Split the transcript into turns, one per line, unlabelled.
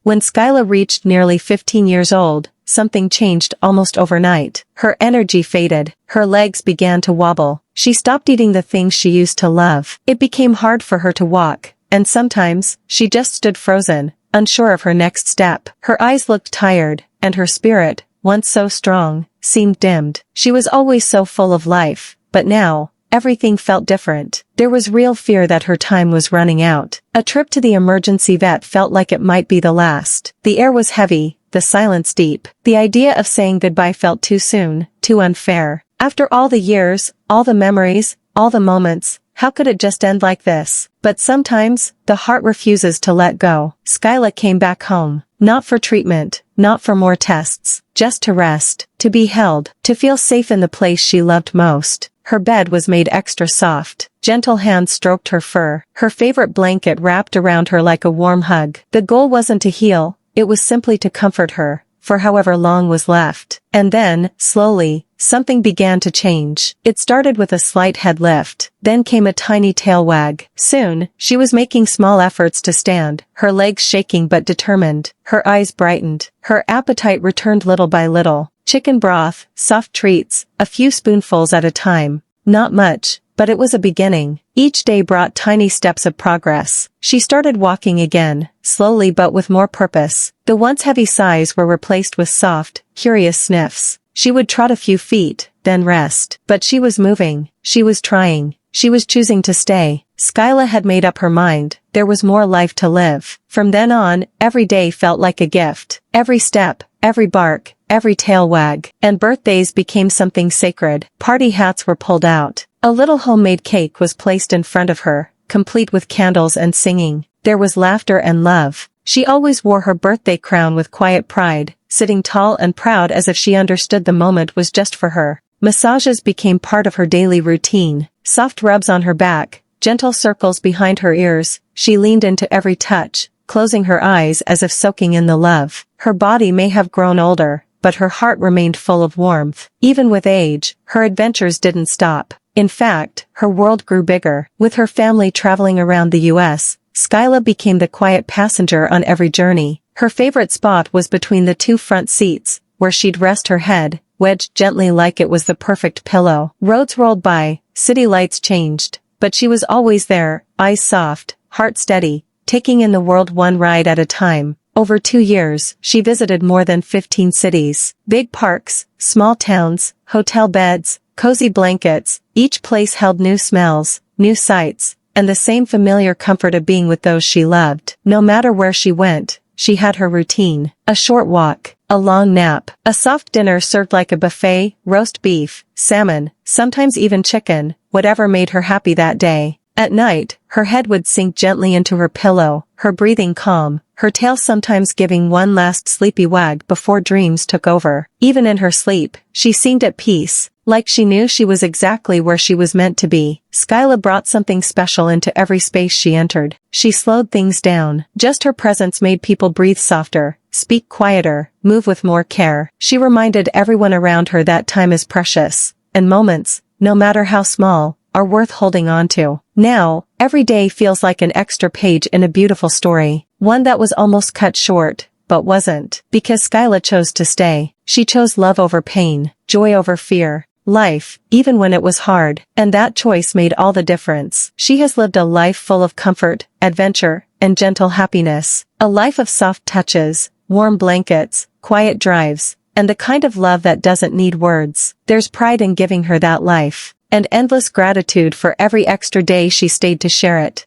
When Skyla reached nearly 15 years old, something changed almost overnight. Her energy faded, her legs began to wobble. She stopped eating the things she used to love. It became hard for her to walk, and sometimes, she just stood frozen, unsure of her next step. Her eyes looked tired, and her spirit, once so strong, seemed dimmed. She was always so full of life, but now, everything felt different. There was real fear that her time was running out. A trip to the emergency vet felt like it might be the last. The air was heavy, the silence deep. The idea of saying goodbye felt too soon, too unfair. After all the years, all the memories, all the moments, how could it just end like this? But sometimes, the heart refuses to let go. Skyla came back home. Not for treatment, not for more tests, just to rest, to be held, to feel safe in the place she loved most. Her bed was made extra soft. Gentle hands stroked her fur. Her favorite blanket wrapped around her like a warm hug. The goal wasn't to heal, it was simply to comfort her, for however long was left. And then, slowly, something began to change. It started with a slight head lift. Then came a tiny tail wag. Soon, she was making small efforts to stand, her legs shaking but determined. Her eyes brightened. Her appetite returned little by little. Chicken broth, soft treats, a few spoonfuls at a time. Not much, but it was a beginning. Each day brought tiny steps of progress. She started walking again, slowly but with more purpose. The once heavy sighs were replaced with soft, curious sniffs. She would trot a few feet, then rest. But she was moving. She was trying. She was choosing to stay. Skyla had made up her mind. There was more life to live. From then on, every day felt like a gift. Every step, every bark, every tail wag. And birthdays became something sacred. Party hats were pulled out. A little homemade cake was placed in front of her, complete with candles and singing. There was laughter and love. She always wore her birthday crown with quiet pride, sitting tall and proud as if she understood the moment was just for her. Massages became part of her daily routine. Soft rubs on her back, gentle circles behind her ears. She leaned into every touch, closing her eyes as if soaking in the love. Her body may have grown older, but her heart remained full of warmth. Even with age, her adventures didn't stop. In fact, her world grew bigger. With her family traveling around the US, Skyla became the quiet passenger on every journey. Her favorite spot was between the two front seats, where she'd rest her head, wedged gently like it was the perfect pillow. Roads rolled by, city lights changed, but she was always there, eyes soft, heart steady, taking in the world one ride at a time. Over 2 years, she visited more than 15 cities. Big parks, small towns, hotel beds, cozy blankets, each place held new smells, new sights, and the same familiar comfort of being with those she loved. No matter where she went, she had her routine. A short walk, a long nap, a soft dinner served like a buffet, roast beef, salmon, sometimes even chicken, whatever made her happy that day. At night, her head would sink gently into her pillow, her breathing calm, her tail sometimes giving one last sleepy wag before dreams took over. Even in her sleep, she seemed at peace, like she knew she was exactly where she was meant to be. Skyla brought something special into every space she entered. She slowed things down. Just her presence made people breathe softer, speak quieter, move with more care. She reminded everyone around her that time is precious, and moments, no matter how small, are worth holding on to. Now, every day feels like an extra page in a beautiful story, one that was almost cut short, but wasn't, because Skyla chose to stay. She chose love over pain, joy over fear, life, even when it was hard, and that choice made all the difference. She has lived a life full of comfort, adventure, and gentle happiness, a life of soft touches, warm blankets, quiet drives, and the kind of love that doesn't need words. There's pride in giving her that life, and endless gratitude for every extra day she stayed to share it.